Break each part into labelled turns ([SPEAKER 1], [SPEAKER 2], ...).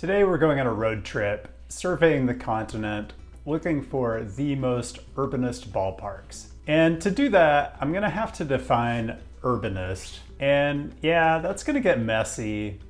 [SPEAKER 1] Today we're going on a road trip, surveying the continent, looking for the most urbanist ballparks. And to do that, I'm gonna have to define urbanist. And yeah, that's gonna get messy,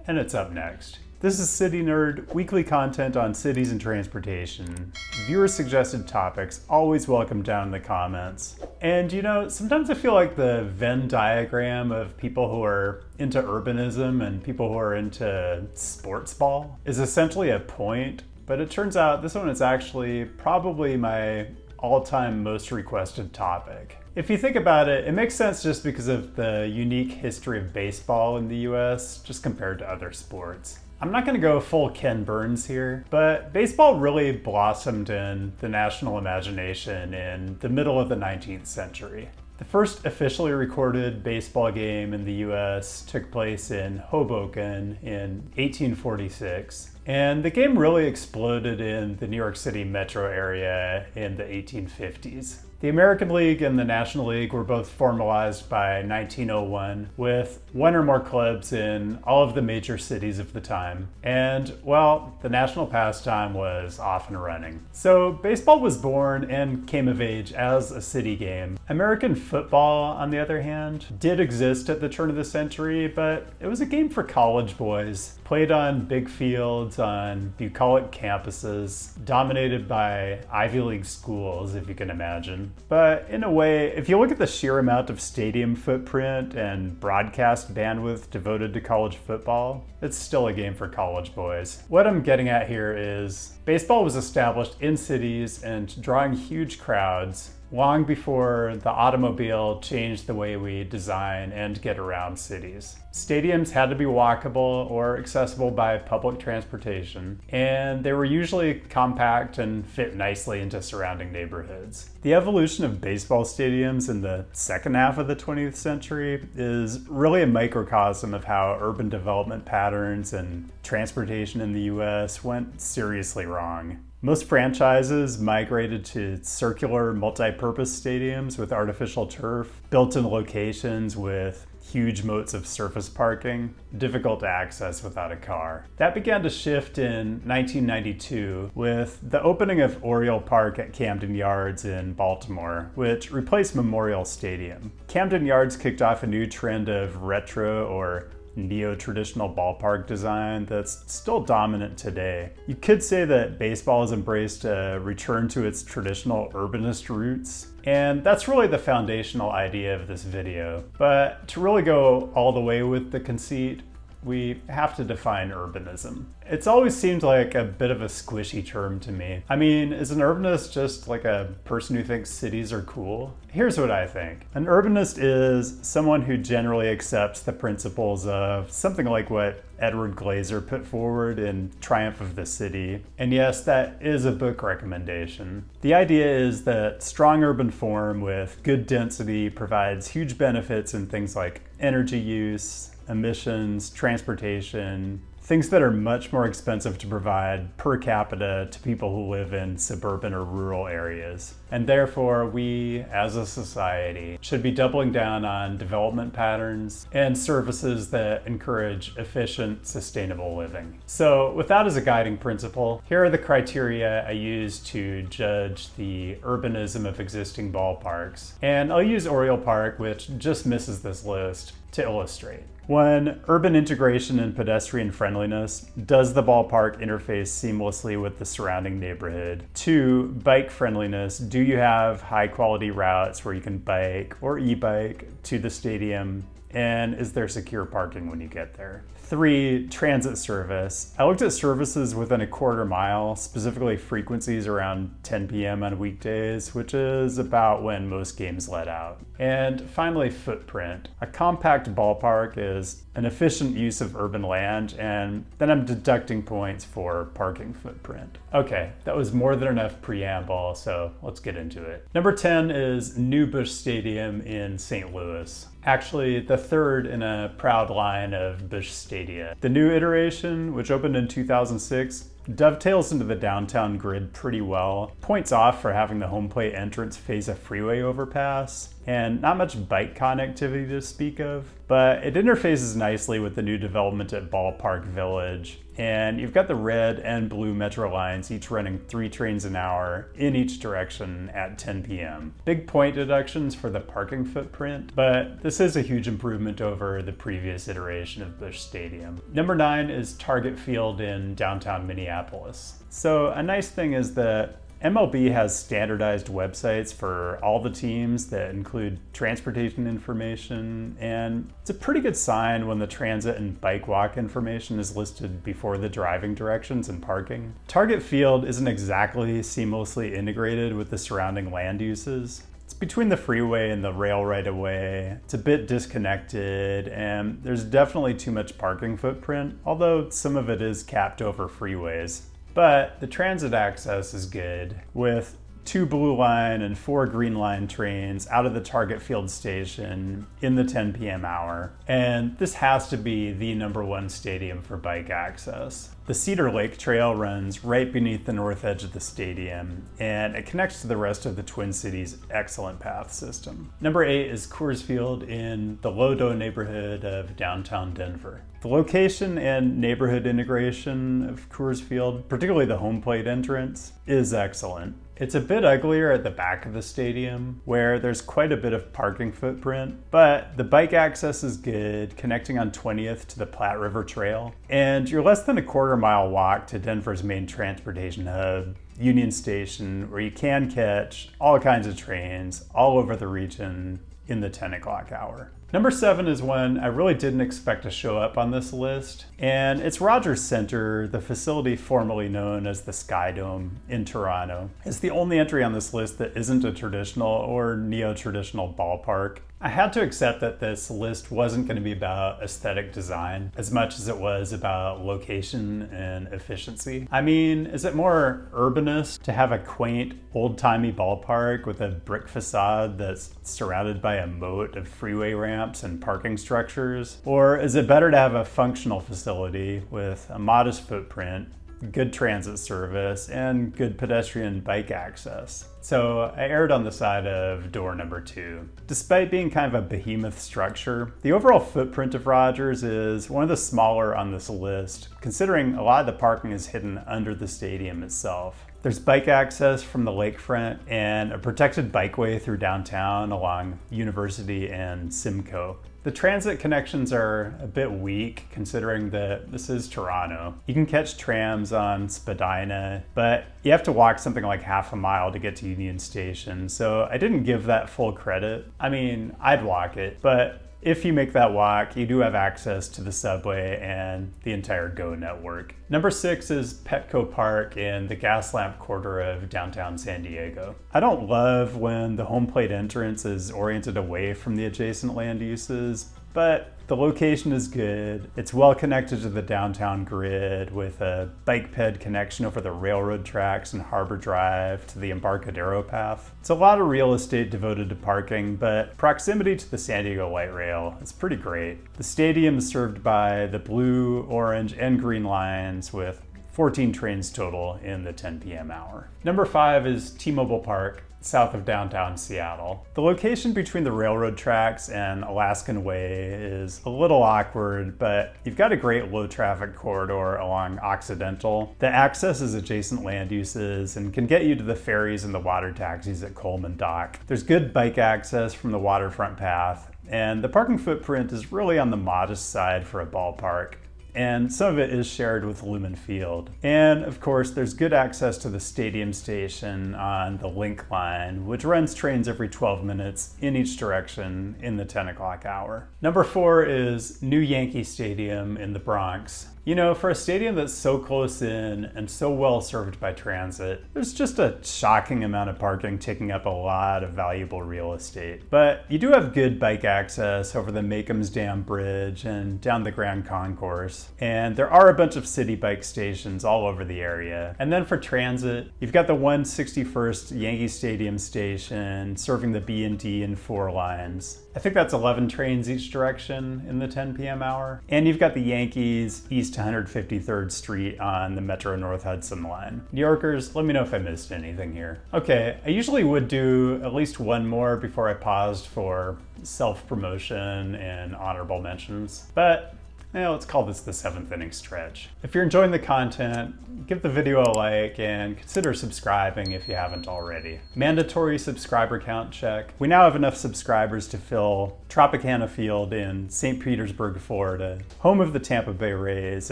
[SPEAKER 1] and it's up next. This is City Nerd, weekly content on cities and transportation. Viewer suggested topics, always welcome down in the comments. And you know, sometimes I feel like the Venn diagram of people who are into urbanism and people who are into sports ball is essentially a point, but it turns out this one is actually probably my all-time most requested topic. If you think about it, it makes sense just because of the unique history of baseball in the US, just compared to other sports. I'm not gonna go full Ken Burns here, but baseball really blossomed in the national imagination in the middle of the 19th century. The first officially recorded baseball game in the US took place in Hoboken in 1846, and the game really exploded in the New York City metro area in the 1850s. The American League and the National League were both formalized by 1901 with one or more clubs in all of the major cities of the time. And, well, the national pastime was off and running. So baseball was born and came of age as a city game. American football, on the other hand, did exist at the turn of the century, but it was a game for college boys, played on big fields on bucolic campuses, dominated by Ivy League schools, if you can imagine. But in a way, if you look at the sheer amount of stadium footprint and broadcast bandwidth devoted to college football, it's still a game for college boys. What I'm getting at here is baseball was established in cities and drawing huge crowds long before the automobile changed the way we design and get around cities. Stadiums had to be walkable or accessible by public transportation, and they were usually compact and fit nicely into surrounding neighborhoods. The evolution of baseball stadiums in the second half of the 20th century is really a microcosm of how urban development patterns and transportation in the US went seriously wrong. Most franchises migrated to circular multi-purpose stadiums with artificial turf, built in locations with huge moats of surface parking, difficult to access without a car. That began to shift in 1992 with the opening of Oriole Park at Camden Yards in Baltimore, which replaced Memorial Stadium. Camden Yards kicked off a new trend of retro or neo-traditional ballpark design that's still dominant today. You could say that baseball has embraced a return to its traditional urbanist roots, and that's really the foundational idea of this video. But to really go all the way with the conceit, we have to define urbanism. It's always seemed like a bit of a squishy term to me. I mean, is an urbanist just like a person who thinks cities are cool? Here's what I think. An urbanist is someone who generally accepts the principles of something like what Edward Glaser put forward in Triumph of the City. And yes, that is a book recommendation. The idea is that strong urban form with good density provides huge benefits in things like energy use, emissions, transportation, things that are much more expensive to provide per capita to people who live in suburban or rural areas. And therefore, we, as a society, should be doubling down on development patterns and services that encourage efficient, sustainable living. So with that as a guiding principle, here are the criteria I use to judge the urbanism of existing ballparks. And I'll use Oriole Park, which just misses this list, to illustrate. 1, urban integration and pedestrian friendliness. Does the ballpark interface seamlessly with the surrounding neighborhood? 2, bike friendliness. Do you have high quality routes where you can bike or e-bike to the stadium? And is there secure parking when you get there? 3, transit service. I looked at services within a quarter mile, specifically frequencies around 10 p.m. on weekdays, which is about when most games let out. And finally, footprint. A compact ballpark is an efficient use of urban land, and then I'm deducting points for parking footprint. Okay, that was more than enough preamble, so let's get into it. Number 10 is New Busch Stadium in St. Louis. Actually, the third in a proud line of Busch Stadia. The new iteration, which opened in 2006, dovetails into the downtown grid pretty well. Points off for having the home plate entrance face a freeway overpass, and not much bike connectivity to speak of, but it interfaces nicely with the new development at Ballpark Village, And you've got the red and blue metro lines, each running 3 trains an hour in each direction at 10 p.m. Big point deductions for the parking footprint, but this is a huge improvement over the previous iteration of Busch Stadium. Number 9 is Target Field in downtown Minneapolis. So a nice thing is that MLB has standardized websites for all the teams that include transportation information, and it's a pretty good sign when the transit and bike walk information is listed before the driving directions and parking. Target Field isn't exactly seamlessly integrated with the surrounding land uses. It's between the freeway and the rail right-of-way. It's a bit disconnected, and there's definitely too much parking footprint, although some of it is capped over freeways. But the transit access is good, with 2 blue line and 4 green line trains out of the Target Field station in the 10 p.m. hour. And this has to be the #1 stadium for bike access. The Cedar Lake Trail runs right beneath the north edge of the stadium, and it connects to the rest of the Twin Cities' excellent path system. Number 8 is Coors Field in the Lodo neighborhood of downtown Denver. The location and neighborhood integration of Coors Field, particularly the home plate entrance, is excellent. It's a bit uglier at the back of the stadium, where there's quite a bit of parking footprint, but the bike access is good, connecting on 20th to the Platte River Trail, and you're less than a quarter-mile walk to Denver's main transportation hub, Union Station, where you can catch all kinds of trains all over the region in the 10 o'clock hour. Number 7 is one I really didn't expect to show up on this list, and it's Rogers Centre, the facility formerly known as the Sky Dome in Toronto. It's the only entry on this list that isn't a traditional or neo-traditional ballpark. I had to accept that this list wasn't going to be about aesthetic design as much as it was about location and efficiency. I mean, is it more urbanist to have a quaint, old-timey ballpark with a brick facade that's surrounded by a moat of freeway ramps and parking structures? Or is it better to have a functional facility with a modest footprint, good transit service, and good pedestrian bike access? So I erred on the side of door number 2. Despite being kind of a behemoth structure, the overall footprint of Rogers is one of the smaller on this list, considering a lot of the parking is hidden under the stadium itself. There's bike access from the lakefront and a protected bikeway through downtown along University and Simcoe. The transit connections are a bit weak considering that this is Toronto. You can catch trams on Spadina, but you have to walk something like half a mile to get to Union Station, so I didn't give that full credit. I mean, I'd walk it, but if you make that walk, you do have access to the subway and the entire GO network. Number 6 is Petco Park in the Gaslamp quarter of downtown San Diego. I don't love when the home plate entrance is oriented away from the adjacent land uses, but the location is good. It's well connected to the downtown grid with a bike ped connection over the railroad tracks and Harbor Drive to the Embarcadero path. It's a lot of real estate devoted to parking, but proximity to the San Diego Light Rail is pretty great. The stadium is served by the blue, orange, and green lines with 14 trains total in the 10 p.m. hour. Number 5 is T-Mobile Park, south of downtown Seattle. The location between the railroad tracks and Alaskan Way is a little awkward, but you've got a great low traffic corridor along Occidental that accesses adjacent land uses and can get you to the ferries and the water taxis at Coleman Dock. There's good bike access from the waterfront path, and the parking footprint is really on the modest side for a ballpark, and some of it is shared with Lumen Field. And of course, there's good access to the stadium station on the Link line, which runs trains every 12 minutes in each direction in the 10 o'clock hour. Number 4 is New Yankee Stadium in the Bronx. You know, for a stadium that's so close in and so well served by transit, there's just a shocking amount of parking taking up a lot of valuable real estate. But you do have good bike access over the Makems Dam Bridge and down the Grand Concourse. And there are a bunch of city bike stations all over the area. And then for transit, you've got the 161st Yankee Stadium station serving the B&D and 4 lines. I think that's 11 trains each direction in the 10 p.m. hour. And you've got the Yankees East 153rd Street on the Metro North Hudson line. New Yorkers, let me know if I missed anything here. Okay, I usually would do at least one more before I paused for self-promotion and honorable mentions, but Let's call this the 7th inning stretch. If you're enjoying the content, give the video a like and consider subscribing if you haven't already. Mandatory subscriber count check. We now have enough subscribers to fill Tropicana Field in St. Petersburg, Florida, home of the Tampa Bay Rays,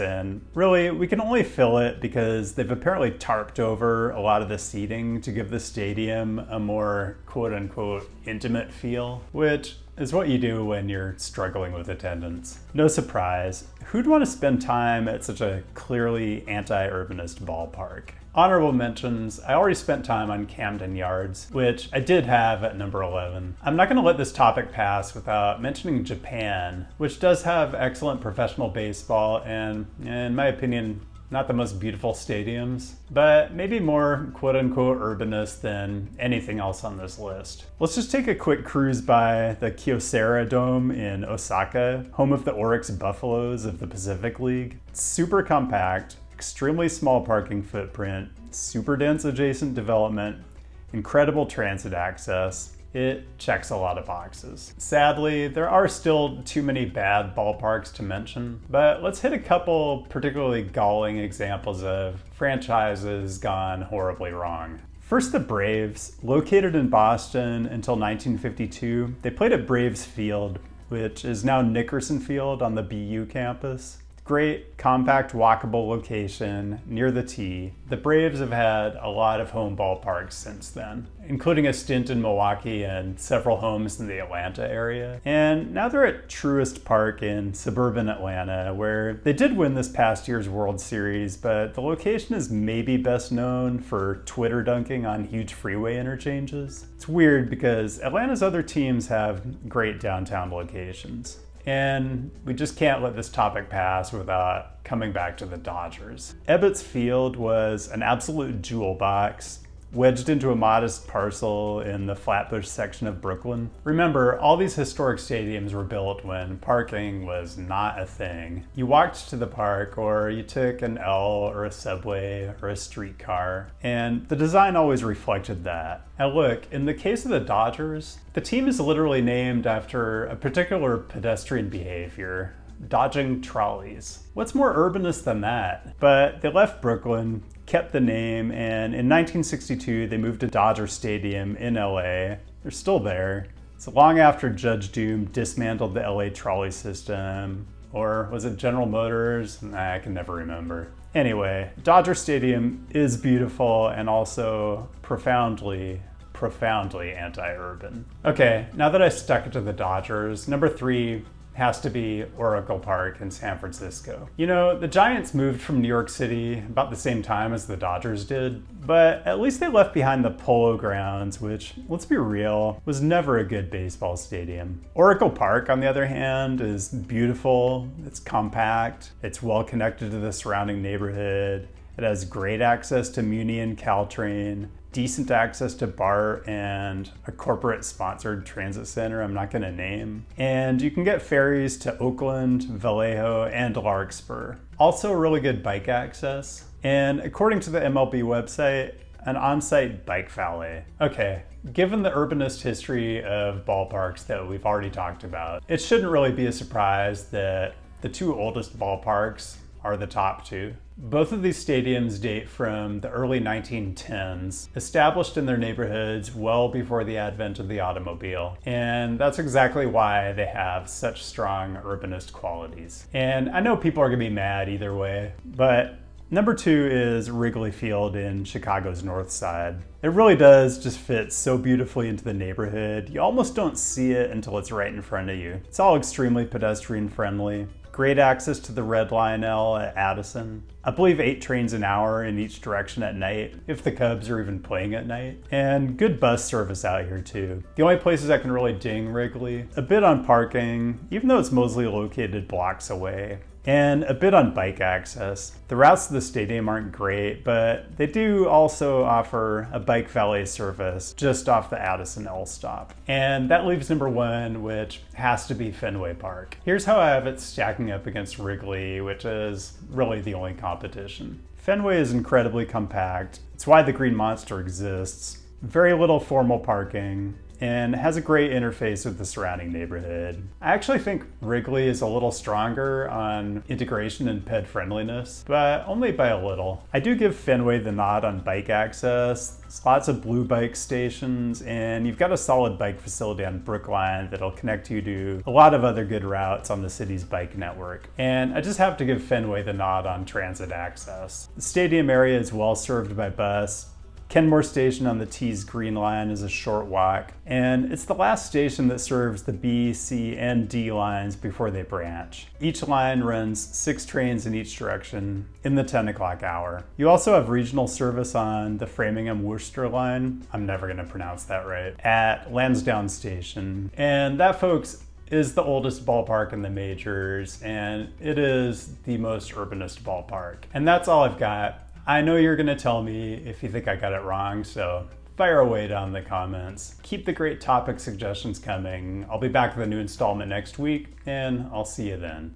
[SPEAKER 1] and really we can only fill it because they've apparently tarped over a lot of the seating to give the stadium a more quote-unquote intimate feel, which is what you do when you're struggling with attendance. No surprise, who'd want to spend time at such a clearly anti-urbanist ballpark? Honorable mentions, I already spent time on Camden Yards, which I did have at number 11. I'm not going to let this topic pass without mentioning Japan, which does have excellent professional baseball and, in my opinion, not the most beautiful stadiums, but maybe more quote-unquote urbanist than anything else on this list. Let's just take a quick cruise by the Kyocera Dome in Osaka, home of the Oryx Buffaloes of the Pacific League. It's super compact, extremely small parking footprint, super dense adjacent development, incredible transit access. It checks a lot of boxes. Sadly, there are still too many bad ballparks to mention, but let's hit a couple particularly galling examples of franchises gone horribly wrong. First, the Braves. Located in Boston until 1952, they played at Braves Field, which is now Nickerson Field on the BU campus. Great, compact, walkable location near the tee. The Braves have had a lot of home ballparks since then, including a stint in Milwaukee and several homes in the Atlanta area. And now they're at Truist Park in suburban Atlanta, where they did win this past year's World Series, but the location is maybe best known for Twitter dunking on huge freeway interchanges. It's weird because Atlanta's other teams have great downtown locations. And we just can't let this topic pass without coming back to the Dodgers. Ebbets Field was an absolute jewel box, wedged into a modest parcel in the Flatbush section of Brooklyn. Remember, all these historic stadiums were built when parking was not a thing. You walked to the park, or you took an L or a subway or a streetcar, and the design always reflected that. Now look, in the case of the Dodgers, the team is literally named after a particular pedestrian behavior: dodging trolleys. What's more urbanist than that? But they left Brooklyn, kept the name, and in 1962 they moved to Dodger Stadium in LA. They're still there. It's long after Judge Doom dismantled the LA trolley system, or was it General Motors? I can never remember. Anyway, Dodger Stadium is beautiful and also profoundly anti-urban. Okay, now that I stuck it to the Dodgers, number 3 has to be Oracle Park in San Francisco. You know, the Giants moved from New York City about the same time as the Dodgers did, but at least they left behind the Polo Grounds, which, let's be real, was never a good baseball stadium. Oracle Park, on the other hand, is beautiful, it's compact, it's well connected to the surrounding neighborhood, it has great access to Muni and Caltrain, decent access to BART and a corporate sponsored transit center I'm not going to name. And you can get ferries to Oakland, Vallejo, and Larkspur. Also really good bike access. And according to the MLB website, an on-site bike valet. Okay, given the urbanist history of ballparks that we've already talked about, it shouldn't really be a surprise that the 2 oldest ballparks are the top 2. Both of these stadiums date from the early 1910s, established in their neighborhoods well before the advent of the automobile. And that's exactly why they have such strong urbanist qualities. And I know people are gonna be mad either way, but number 2 is Wrigley Field in Chicago's North Side. It really does just fit so beautifully into the neighborhood. You almost don't see it until it's right in front of you. It's all extremely pedestrian friendly. Great access to the Red Line L at Addison. I believe 8 trains an hour in each direction at night, if the Cubs are even playing at night. And good bus service out here too. The only places I can really ding Wrigley, a bit on parking, even though it's mostly located blocks away, and a bit on bike access. The routes to the stadium aren't great, but they do also offer a bike valet service just off the Addison L stop. And that leaves number 1, which has to be Fenway Park. Here's how I have it stacking up against Wrigley, which is really the only competition. Fenway is incredibly compact. It's why the Green Monster exists. Very little formal parking, and has a great interface with the surrounding neighborhood. I actually think Wrigley is a little stronger on integration and ped friendliness, but only by a little. I do give Fenway the nod on bike access. There's lots of blue bike stations, and you've got a solid bike facility on Brookline that'll connect you to a lot of other good routes on the city's bike network. And I just have to give Fenway the nod on transit access. The stadium area is well served by bus. Kenmore Station on the T's Green Line is a short walk, and it's the last station that serves the B, C, and D lines before they branch. Each line runs 6 trains in each direction in the 10 o'clock hour. You also have regional service on the Framingham-Worcester line, I'm never going to pronounce that right, at Lansdowne Station. And that, folks, is the oldest ballpark in the majors, and it is the most urbanist ballpark. And that's all I've got. I know you're gonna tell me if you think I got it wrong, so fire away down in the comments. Keep the great topic suggestions coming. I'll be back with a new installment next week, and I'll see you then.